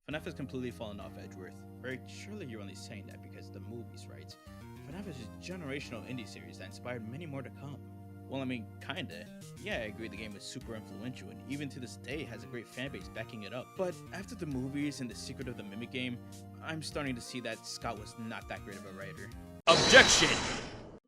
FNAF has completely fallen off Edgeworth. Right, surely you're only saying that because of the movies, right? FNAF is a generational indie series that inspired many more to come. Well, I mean, kinda. Yeah, I agree the game was super influential and even to this day has a great fanbase backing it up. But after the movies and the secret of the Mimic game, I'm starting to see that Scott was not that great of a writer. Objection!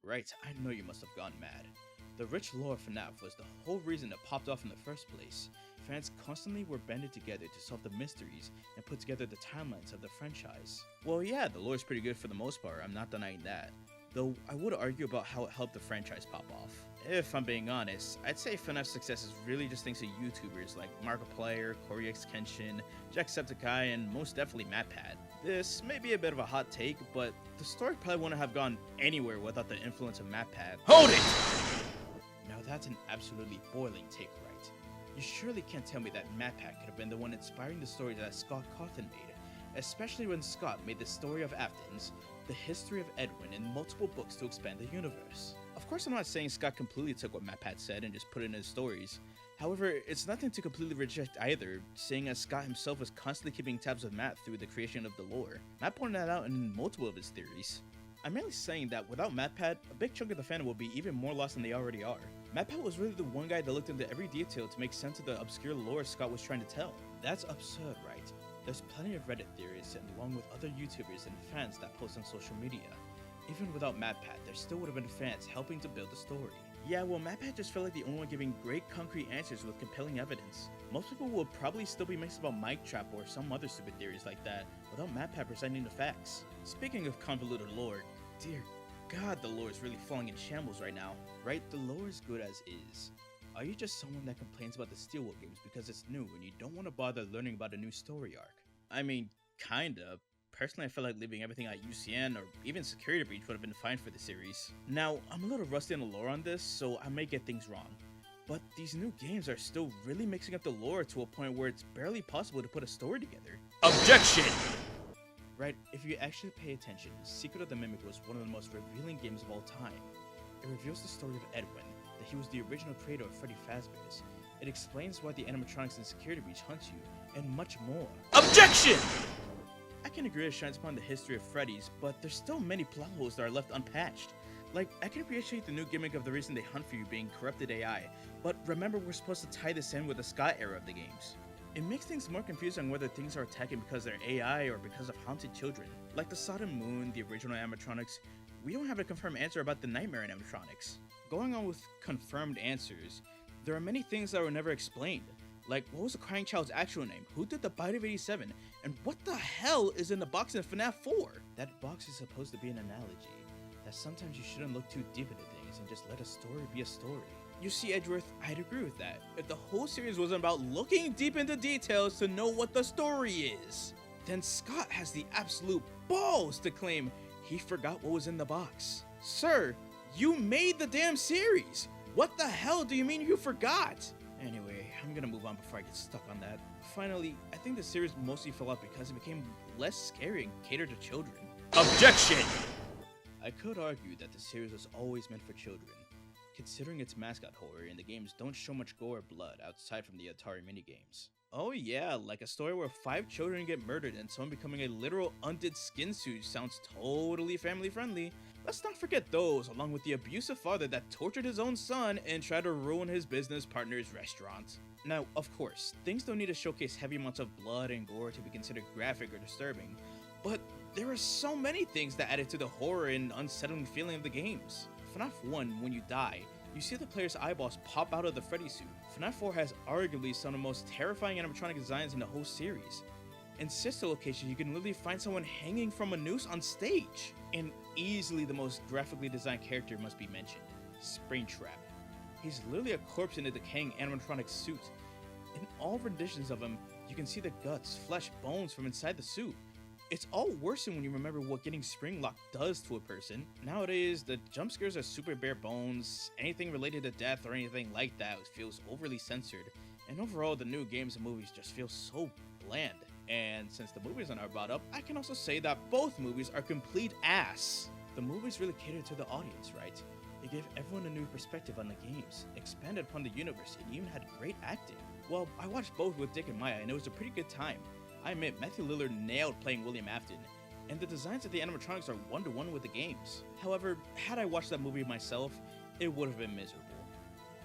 Right, I know you must have gone mad. The rich lore of FNAF was the whole reason it popped off in the first place. Fans constantly were banded together to solve the mysteries and put together the timelines of the franchise. Well, yeah, the lore is pretty good for the most part, I'm not denying that. Though I would argue about how it helped the franchise pop off. If I'm being honest, I'd say FNAF's success is really just thanks to YouTubers like Markiplier, CoreyX Kenshin, Jacksepticeye, and most definitely MatPat. This may be a bit of a hot take, but the story probably wouldn't have gone anywhere without the influence of MatPat. Hold it! Now that's an absolutely boiling take, right? You surely can't tell me that MatPat could have been the one inspiring the story that Scott Cawthon made, especially when Scott made the story of Athens, the history of Edwin, in multiple books to expand the universe. Of course, I'm not saying Scott completely took what MatPat said and just put it in his stories. However, it's nothing to completely reject either, seeing as Scott himself was constantly keeping tabs with Matt through the creation of the lore. Matt pointed that out in multiple of his theories. I'm mainly saying that without MatPat, a big chunk of the fandom will be even more lost than they already are. MatPat was really the one guy that looked into every detail to make sense of the obscure lore Scott was trying to tell. That's absurd, right? There's plenty of Reddit theories and along with other YouTubers and fans that post on social media. Even without MatPat, there still would have been fans helping to build the story. Yeah, well, MatPat just felt like the only one giving great concrete answers with compelling evidence. Most people will probably still be mixed about Mic Trap or some other stupid theories like that, without MatPat presenting the facts. Speaking of convoluted lore, dear God, the lore is really falling in shambles right now. Right, the lore is good as is. Are you just someone that complains about the Steelwood games because it's new and you don't want to bother learning about a new story arc? I mean, kinda. Personally, I feel like leaving everything at UCN or even Security Breach would have been fine for the series. Now, I'm a little rusty on the lore on this, so I may get things wrong. But these new games are still really mixing up the lore to a point where it's barely possible to put a story together. Objection! Right, if you actually pay attention, Secret of the Mimic was one of the most revealing games of all time. It reveals the story of Edwin, that he was the original creator of Freddy Fazbear's. It explains why the animatronics in Security Breach hunt you, and much more. Objection! I can agree it shines upon the history of Freddy's, but there's still many plot holes that are left unpatched. Like, I can appreciate the new gimmick of the reason they hunt for you being corrupted AI, but remember we're supposed to tie this in with the Scott era of the games. It makes things more confusing on whether things are attacking because they're AI or because of haunted children. Like the Sodom Moon, the original animatronics, we don't have a confirmed answer about the Nightmare animatronics. Going on with confirmed answers, there are many things that were never explained. Like, what was the crying child's actual name? Who did the Bite of 87? And what the hell is in the box in FNAF 4? That box is supposed to be an analogy, that sometimes you shouldn't look too deep into things and just let a story be a story. You see, Edgeworth, I'd agree with that. If the whole series wasn't about looking deep into details to know what the story is, then Scott has the absolute balls to claim he forgot what was in the box. Sir, you made the damn series! What the hell do you mean you forgot? Anyway, I'm gonna move on before I get stuck on that. Finally, I think the series mostly fell off because it became less scary and catered to children. Objection! I could argue that the series was always meant for children, considering its mascot horror and the games don't show much gore or blood outside from the Atari minigames. Oh yeah, like a story where 5 children get murdered and someone becoming a literal undead skin suit sounds totally family friendly. Let's not forget those, along with the abusive father that tortured his own son and tried to ruin his business partner's restaurant. Now, of course, things don't need to showcase heavy amounts of blood and gore to be considered graphic or disturbing, but there are so many things that added to the horror and unsettling feeling of the games. FNAF 1, when you die, you see the player's eyeballs pop out of the Freddy suit. FNAF 4 has arguably some of the most terrifying animatronic designs in the whole series. In sister locations, you can literally find someone hanging from a noose on stage. And easily the most graphically designed character must be mentioned, Springtrap. He's literally a corpse in a decaying animatronic suit. In all renditions of him, you can see the guts, flesh, bones from inside the suit. It's all worsened when you remember what getting spring locked does to a person. Nowadays, the jump scares are super bare bones, anything related to death or anything like that feels overly censored, and overall the new games and movies just feel so bland. And since the movies are not brought up, I can also say that both movies are complete ass. The movies really catered to the audience, right? It gave everyone a new perspective on the games, expanded upon the universe, and even had great acting. Well, I watched both with Dick and Maya, and it was a pretty good time. I admit, Matthew Lillard nailed playing William Afton, and the designs of the animatronics are one-to-one with the games. However, had I watched that movie myself, it would have been miserable.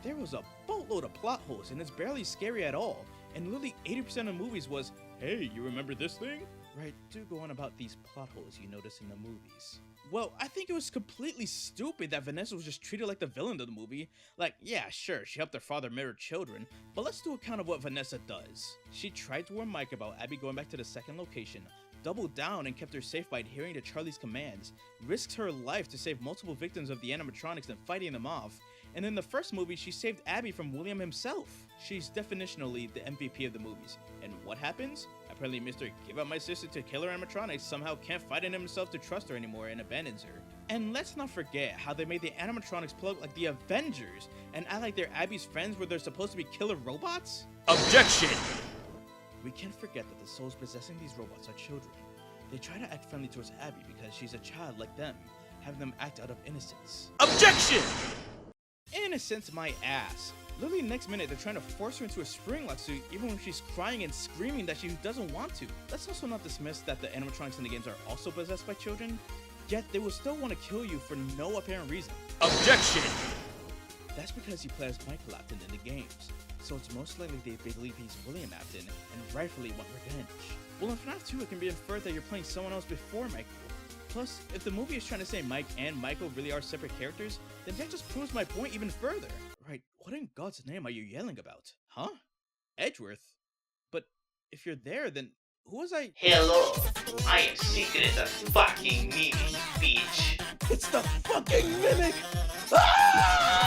There was a boatload of plot holes, and it's barely scary at all, and literally 80% of movies was, hey, you remember this thing? Right, do go on about these plot holes you notice in the movies. Well, I think it was completely stupid that Vanessa was just treated like the villain of the movie. Like, yeah, sure, she helped her father murder children, but let's do account of what Vanessa does. She tried to warn Mike about Abby going back to the second location, doubled down and kept her safe by adhering to Charlie's commands, risked her life to save multiple victims of the animatronics and fighting them off, and in the first movie, she saved Abby from William himself. She's definitionally the MVP of the movies. And what happens? Apparently Mr. Give Up My Sister to Killer Animatronics somehow can't fight in himself to trust her anymore and abandons her. And let's not forget how they made the animatronics play like the Avengers and act like they're Abby's friends where they're supposed to be killer robots? Objection! We can't forget that the souls possessing these robots are children. They try to act friendly towards Abby because she's a child like them, having them act out of innocence. Objection! Innocence my ass. Literally next minute they're trying to force her into a spring-lock suit even when she's crying and screaming that she doesn't want to. Let's also not dismiss that the animatronics in the games are also possessed by children, yet they will still want to kill you for no apparent reason. Objection! That's because he plays Michael Afton in the games, so it's most likely they believe he's William Afton and rightfully want revenge. Well, in FNAF 2 it can be inferred that you're playing someone else before Michael. Plus, if the movie is trying to say Mike and Michael really are separate characters, then that just proves my point even further. Right, what in God's name are you yelling about? Huh? Edgeworth? But if you're there, then who was I? Hello, I am secret as fucking Mimi, bitch. It's the fucking Mimic! Ah!